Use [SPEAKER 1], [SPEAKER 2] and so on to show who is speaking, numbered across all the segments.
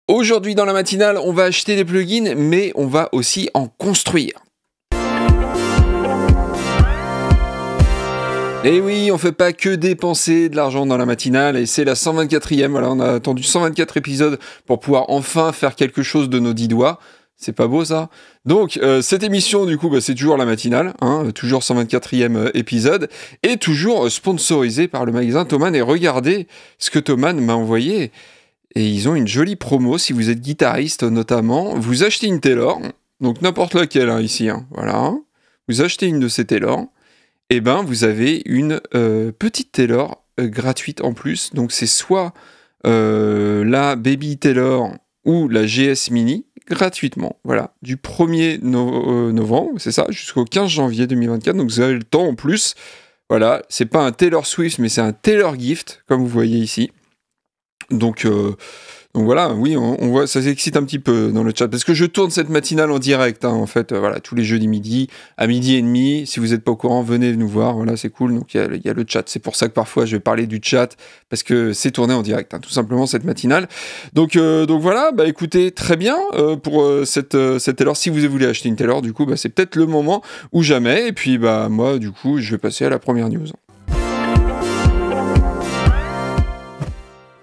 [SPEAKER 1] Aujourd'hui dans la matinale, on va acheter des plugins, mais on va aussi en construire. Et oui, on fait pas que dépenser de l'argent dans la matinale, et c'est la 124e, voilà, on a attendu 124 épisodes pour pouvoir enfin faire quelque chose de nos 10 doigts. C'est pas beau ça? Donc cette émission du coup c'est toujours la matinale, toujours 124e épisode, et toujours sponsorisé par le magasin Thomann. Et regardez ce que Thomann m'a envoyé, et ils ont une jolie promo si vous êtes guitariste notamment. Vous achetez une Taylor, donc n'importe laquelle ici, voilà, vous achetez une de ces Taylor, et ben vous avez une petite Taylor gratuite en plus. Donc c'est soit la Baby Taylor ou la GS Mini gratuitement, voilà, du 1er novembre, c'est ça, jusqu'au 15 janvier 2024, donc vous avez le temps en plus, voilà, c'est pas un Taylor Swift, mais c'est un Taylor Gift, comme vous voyez ici, donc voilà, oui, on voit, ça s'excite un petit peu dans le chat, parce que je tourne cette matinale en direct, en fait, voilà, tous les jeudis midi, à midi et demi. Si vous n'êtes pas au courant, venez nous voir, voilà, c'est cool, donc il y a le chat, c'est pour ça que parfois je vais parler du chat, parce que c'est tourné en direct, tout simplement, cette matinale. Donc voilà, écoutez, très bien, pour cette Taylor, si vous voulez acheter une Taylor, du coup, c'est peut-être le moment ou jamais, et puis, moi, du coup, je vais passer à la première news.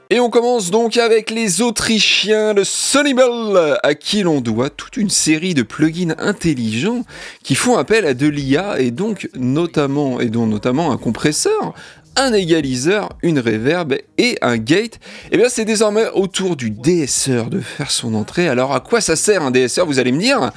[SPEAKER 1] Et on commence donc avec les Autrichiens de Sonibel, à qui l'on doit toute une série de plugins intelligents qui font appel à de l'IA, et dont notamment un compresseur, un égaliseur, une reverb et un gate. Et bien c'est désormais au tour du DSR de faire son entrée. Alors à quoi ça sert un DSR, vous allez me dire ?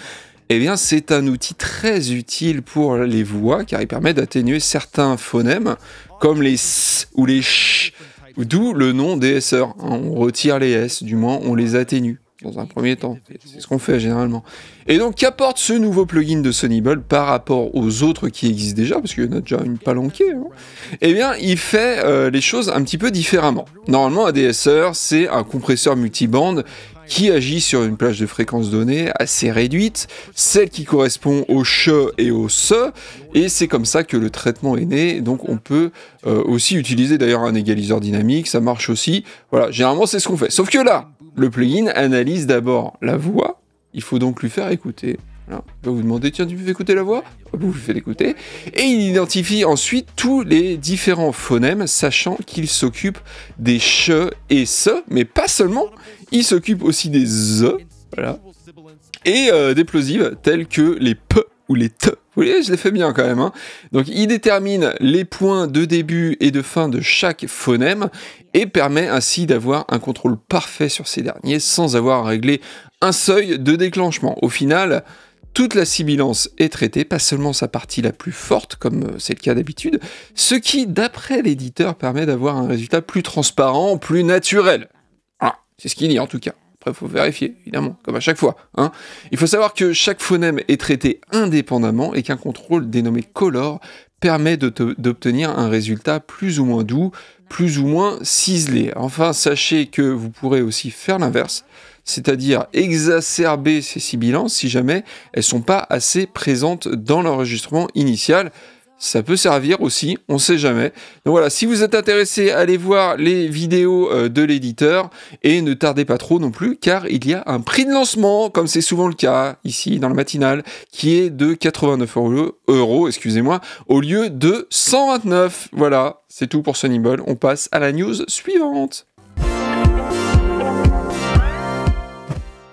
[SPEAKER 1] Eh bien c'est un outil très utile pour les voix, car il permet d'atténuer certains phonèmes, comme les S ou les CH, d'où le nom DSR. On retire les S, du moins on les atténue dans un premier temps. C'est ce qu'on fait généralement. Et donc qu'apporte ce nouveau plugin de Sonibel par rapport aux autres qui existent déjà, parce qu'il y en a déjà une palanquée, Eh bien il fait les choses un petit peu différemment. Normalement un DSR c'est un compresseur multibande qui agit sur une plage de fréquences donnée assez réduite, celle qui correspond au CH et au SE, et c'est comme ça que le traitement est né. Donc on peut aussi utiliser d'ailleurs un égaliseur dynamique, ça marche aussi, voilà, généralement c'est ce qu'on fait. Sauf que là, le plugin analyse d'abord la voix, il faut donc lui faire écouter. Voilà. Il va vous demander, tiens, tu me fais écouter la voix ? Vous lui faites écouter. Et il identifie ensuite tous les différents phonèmes, sachant qu'il s'occupe des CH et SE, mais pas seulement, il s'occupe aussi des ZE, voilà, et des plosives tels que les P ou les T. Vous voyez, je l'ai fait bien quand même. Donc il détermine les points de début et de fin de chaque phonème, et permet ainsi d'avoir un contrôle parfait sur ces derniers, sans avoir à régler un seuil de déclenchement. Au final, toute la sibilance est traitée, pas seulement sa partie la plus forte, comme c'est le cas d'habitude, ce qui, d'après l'éditeur, permet d'avoir un résultat plus transparent, plus naturel. Voilà, c'est ce qu'il dit en tout cas. Après, il faut vérifier, évidemment, comme à chaque fois. Il faut savoir que chaque phonème est traité indépendamment, et qu'un contrôle dénommé color permet d'obtenir un résultat plus ou moins doux, plus ou moins ciselé. Enfin, sachez que vous pourrez aussi faire l'inverse, c'est-à-dire exacerber ces sibilances si jamais elles sont pas assez présentes dans l'enregistrement initial. Ça peut servir aussi, on sait jamais. Donc voilà, si vous êtes intéressé, allez voir les vidéos de l'éditeur, et ne tardez pas trop non plus, car il y a un prix de lancement, comme c'est souvent le cas ici dans le matinal, qui est de 89 euros, excusez-moi, au lieu de 129. Voilà, c'est tout pour Sonibel. On passe à la news suivante.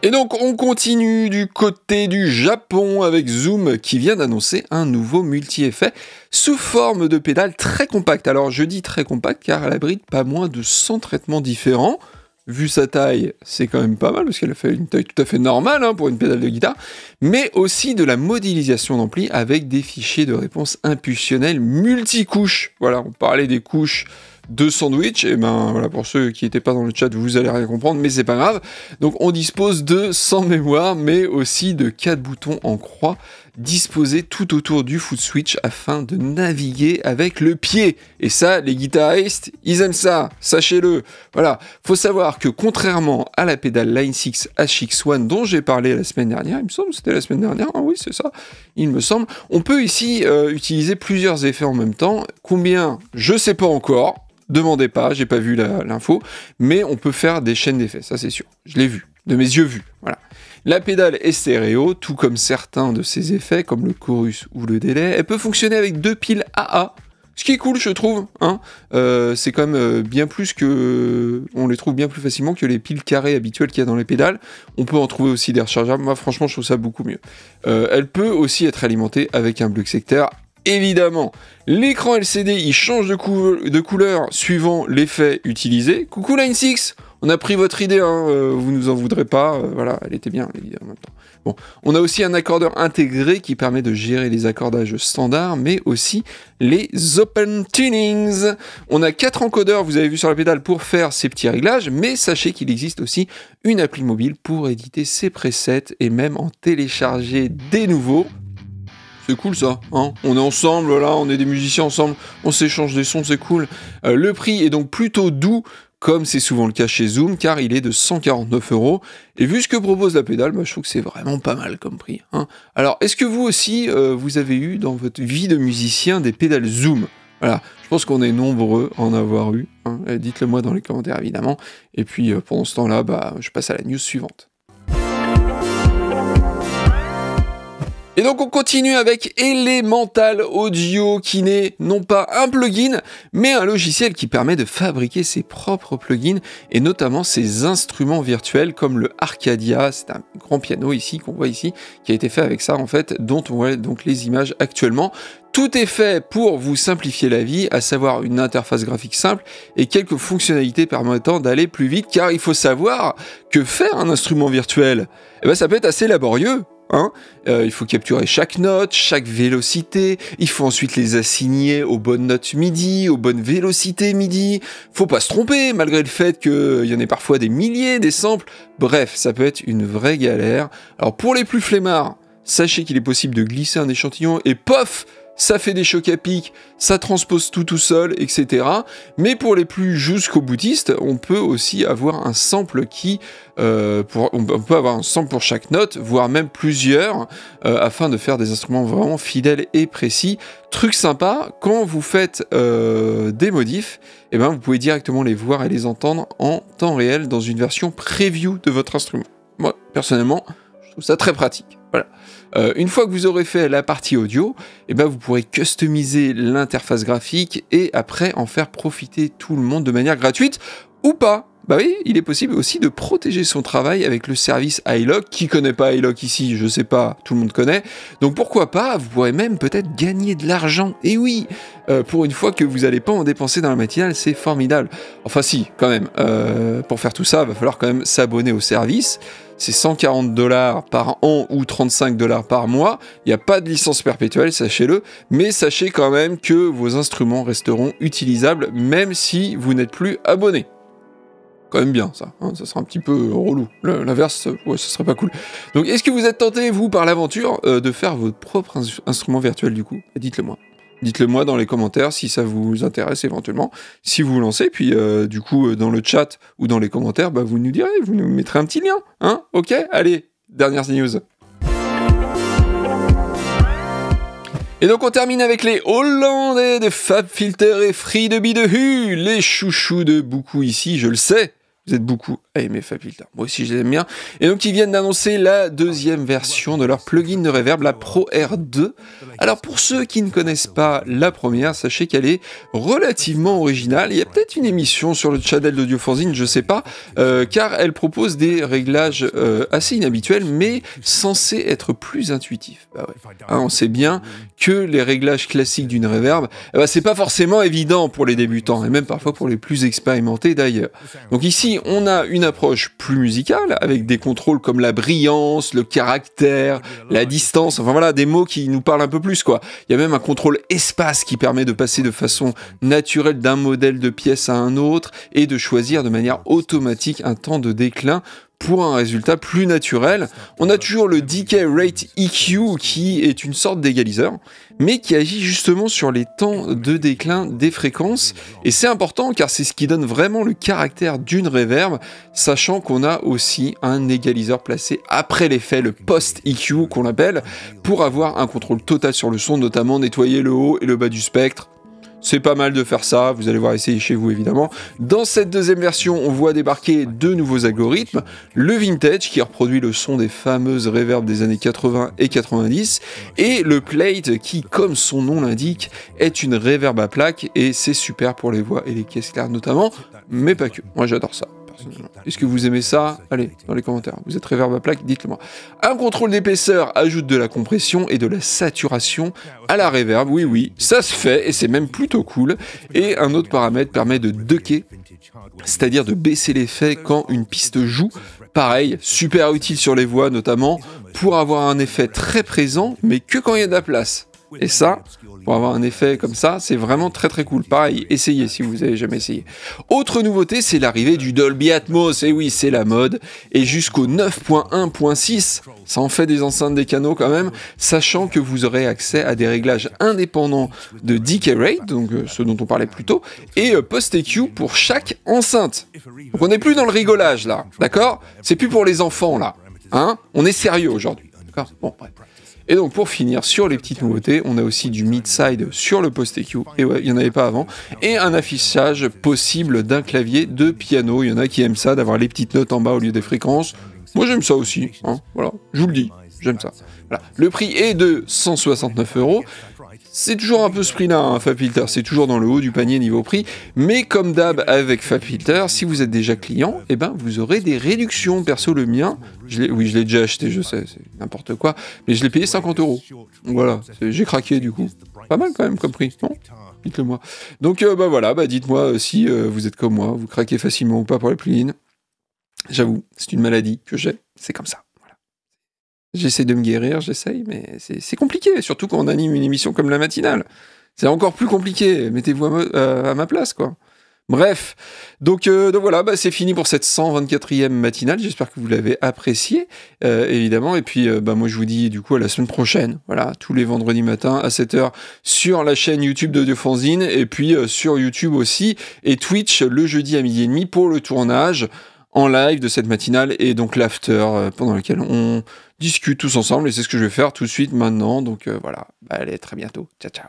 [SPEAKER 1] Et donc on continue du côté du Japon avec Zoom, qui vient d'annoncer un nouveau multi-effet sous forme de pédale très compacte. Alors je dis très compacte car elle abrite pas moins de 100 traitements différents. Vu sa taille, c'est quand même pas mal, parce qu'elle a fait une taille tout à fait normale pour une pédale de guitare, mais aussi de la modélisation d'ampli avec des fichiers de réponse impulsionnels multicouches. Voilà, on parlait des couches de sandwich, et voilà, pour ceux qui n'étaient pas dans le chat, vous allez rien comprendre, mais c'est pas grave. Donc on dispose de 100 mémoire, mais aussi de 4 boutons en croix disposés tout autour du foot switch afin de naviguer avec le pied. Et ça, les guitaristes, ils aiment ça, sachez-le. Voilà, faut savoir que contrairement à la pédale Line 6 HX1 dont j'ai parlé la semaine dernière, il me semble, c'était la semaine dernière, oui c'est ça, il me semble, on peut ici utiliser plusieurs effets en même temps. Combien ? Je sais pas encore. Demandez pas, j'ai pas vu l'info, mais on peut faire des chaînes d'effets, ça c'est sûr, je l'ai vu. de mes yeux vus. Voilà. La pédale est stéréo, tout comme certains de ses effets, comme le chorus ou le délai. Elle peut fonctionner avec 2 piles AA, ce qui est cool, je trouve. Hein. C'est quand même bien plus que... On les trouve bien plus facilement que les piles carrées habituelles qu'il y a dans les pédales. On peut en trouver aussi des rechargeables. Moi, franchement, je trouve ça beaucoup mieux. Elle peut aussi être alimentée avec un bloc secteur. Évidemment, l'écran LCD, il change de couleur suivant l'effet utilisé. Coucou Line 6, on a pris votre idée, hein, vous nous en voudrez pas. Voilà, elle était bien l'idée en même temps. Bon, on a aussi un accordeur intégré qui permet de gérer les accordages standards, mais aussi les open tunings. On a 4 encodeurs, vous avez vu sur la pédale, pour faire ces petits réglages, mais sachez qu'il existe aussi une appli mobile pour éditer ses presets et même en télécharger des nouveaux. C'est cool ça, hein, on est ensemble, là, on est des musiciens ensemble, on s'échange des sons, c'est cool. Le prix est donc plutôt doux, comme c'est souvent le cas chez Zoom, car il est de 149 €. Et vu ce que propose la pédale, je trouve que c'est vraiment pas mal comme prix. Hein. Alors, est-ce que vous aussi, vous avez eu dans votre vie de musicien des pédales Zoom? Voilà, je pense qu'on est nombreux à en avoir eu. Hein. Dites-le moi dans les commentaires, évidemment. Et puis, pendant ce temps-là, je passe à la news suivante. Et donc on continue avec Elemental Audio qui n'est non pas un plugin, mais un logiciel qui permet de fabriquer ses propres plugins et notamment ses instruments virtuels comme le Arcadia, c'est un grand piano ici qu'on voit ici, qui a été fait avec ça en fait, dont on voit donc les images actuellement. Tout est fait pour vous simplifier la vie, à savoir une interface graphique simple et quelques fonctionnalités permettant d'aller plus vite, car il faut savoir que faire un instrument virtuel, ça peut être assez laborieux. Hein, il faut capturer chaque note, chaque vélocité, il faut ensuite les assigner aux bonnes notes MIDI, aux bonnes vélocités MIDI, faut pas se tromper malgré le fait qu'il y en ait parfois des milliers, des samples, bref, ça peut être une vraie galère. Alors pour les plus flemmards, sachez qu'il est possible de glisser un échantillon et pof, ça fait des chocs à pic, ça transpose tout seul, etc. Mais pour les plus jusqu'au boutistes, on peut aussi avoir un sample qui... on peut avoir un sample pour chaque note, voire même plusieurs, afin de faire des instruments vraiment fidèles et précis. Truc sympa, quand vous faites des modifs, vous pouvez directement les voir et les entendre en temps réel dans une version preview de votre instrument. Moi, personnellement, je trouve ça très pratique. Voilà. Une fois que vous aurez fait la partie audio, vous pourrez customiser l'interface graphique et après en faire profiter tout le monde de manière gratuite ou pas. Bah oui, il est possible aussi de protéger son travail avec le service iLok. Qui connaît pas iLok ici? Je sais pas, tout le monde connaît. Donc pourquoi pas, vous pourrez même peut-être gagner de l'argent. Et oui, pour une fois que vous n'allez pas en dépenser dans la matinale, c'est formidable. Enfin si, quand même. Pour faire tout ça, il va falloir quand même s'abonner au service. C'est 140 $ par an ou 35 $ par mois. Il n'y a pas de licence perpétuelle, sachez-le. Mais sachez quand même que vos instruments resteront utilisables même si vous n'êtes plus abonné. Quand même bien ça, hein, ça sera un petit peu relou, l'inverse, ouais, ce serait pas cool. Donc est-ce que vous êtes tenté, vous, par l'aventure, de faire votre propre instrument virtuel du coup? Dites-le moi. Dites-le moi dans les commentaires si ça vous intéresse éventuellement, si vous vous lancez, puis du coup dans le chat ou dans les commentaires, vous nous direz, vous nous mettrez un petit lien, hein? Ok, allez, dernière news. Et donc on termine avec les Hollandais de FabFilter et Free de Bidehu, les chouchous de beaucoup ici, je le sais. Vous êtes beaucoup à aimer FabFilter. Moi aussi, je les aime bien. Et donc, ils viennent d'annoncer la deuxième version de leur plugin de reverb, la Pro R2. Alors, pour ceux qui ne connaissent pas la première, sachez qu'elle est relativement originale. Il y a peut-être une émission sur le channel d'Audiofanzine, je sais pas, car elle propose des réglages assez inhabituels, mais censés être plus intuitifs. Bah ouais. Hein, on sait bien que les réglages classiques d'une reverb, c'est pas forcément évident pour les débutants, et même parfois pour les plus expérimentés d'ailleurs. Donc ici, on a une approche plus musicale, avec des contrôles comme la brillance, le caractère, la distance, enfin voilà, des mots qui nous parlent un peu plus, quoi. Il y a même un contrôle espace qui permet de passer de façon naturelle d'un modèle de pièce à un autre, et de choisir de manière automatique un temps de déclin pour un résultat plus naturel. On a toujours le Decay Rate EQ qui est une sorte d'égaliseur, mais qui agit justement sur les temps de déclin des fréquences, et c'est important car c'est ce qui donne vraiment le caractère d'une reverb, sachant qu'on a aussi un égaliseur placé après l'effet, le post-EQ qu'on appelle, pour avoir un contrôle total sur le son, notamment nettoyer le haut et le bas du spectre. c'est pas mal de faire ça, vous allez voir essayer chez vous évidemment. Dans cette deuxième version, on voit débarquer deux nouveaux algorithmes, le Vintage qui reproduit le son des fameuses reverbs des années 80 et 90, et le Plate qui, comme son nom l'indique, est une reverb à plaque, et c'est super pour les voix et les caisses claires notamment, mais pas que, moi j'adore ça. Est-ce que vous aimez ça? Allez, dans les commentaires. Vous êtes reverb à plaque, dites-le moi. Un contrôle d'épaisseur ajoute de la compression et de la saturation à la reverb. Oui, oui, ça se fait et c'est même plutôt cool. Et un autre paramètre permet de ducker, c'est-à-dire de baisser l'effet quand une piste joue. Pareil, super utile sur les voix notamment, pour avoir un effet très présent, mais que quand il y a de la place. Et ça, pour avoir un effet comme ça, c'est vraiment très très cool. Pareil, essayez si vous avez jamais essayé. Autre nouveauté, c'est l'arrivée du Dolby Atmos. Et oui, c'est la mode. Et jusqu'au 9.1.6, ça en fait des enceintes des canaux quand même, sachant que vous aurez accès à des réglages indépendants de decay rate, donc ce dont on parlait plus tôt, et post-EQ pour chaque enceinte. Donc on n'est plus dans le rigolage là, d'accord? C'est plus pour les enfants là, hein? On est sérieux aujourd'hui, d'accord? Bon, bref. Et donc pour finir sur les petites nouveautés, on a aussi du mid-side sur le post-EQ, et ouais, il n'y en avait pas avant, et un affichage possible d'un clavier de piano. Il y en a qui aiment ça, d'avoir les petites notes en bas au lieu des fréquences. Moi j'aime ça aussi, hein, voilà, je vous le dis, j'aime ça. Voilà. Le prix est de 169 €. C'est toujours un peu ce prix-là, hein, FabFilter, c'est toujours dans le haut du panier niveau prix, mais comme d'hab avec FabFilter, si vous êtes déjà client, eh ben, vous aurez des réductions. Perso, le mien, je l'ai déjà acheté, je sais, c'est n'importe quoi, mais je l'ai payé 50 €. Voilà, j'ai craqué du coup. Pas mal quand même comme prix, non? Dites-le moi. Donc bah voilà, bah dites-moi si vous êtes comme moi, vous craquez facilement ou pas pour les plugins. J'avoue, c'est une maladie que j'ai, c'est comme ça. J'essaie de me guérir, j'essaye, mais c'est compliqué, surtout quand on anime une émission comme la matinale. C'est encore plus compliqué, mettez-vous à ma place, quoi. Bref, donc voilà, bah, c'est fini pour cette 124e matinale, j'espère que vous l'avez apprécié, évidemment, et puis bah, moi je vous dis du coup à la semaine prochaine, voilà, tous les vendredis matins à 7h sur la chaîne YouTube d'Audiofanzine, et puis sur YouTube aussi, et Twitch le jeudi à 12h30 pour le tournage en live de cette matinale, et donc l'after pendant lequel on discute tous ensemble, et c'est ce que je vais faire tout de suite maintenant, donc voilà, bah, allez, très bientôt, ciao ciao.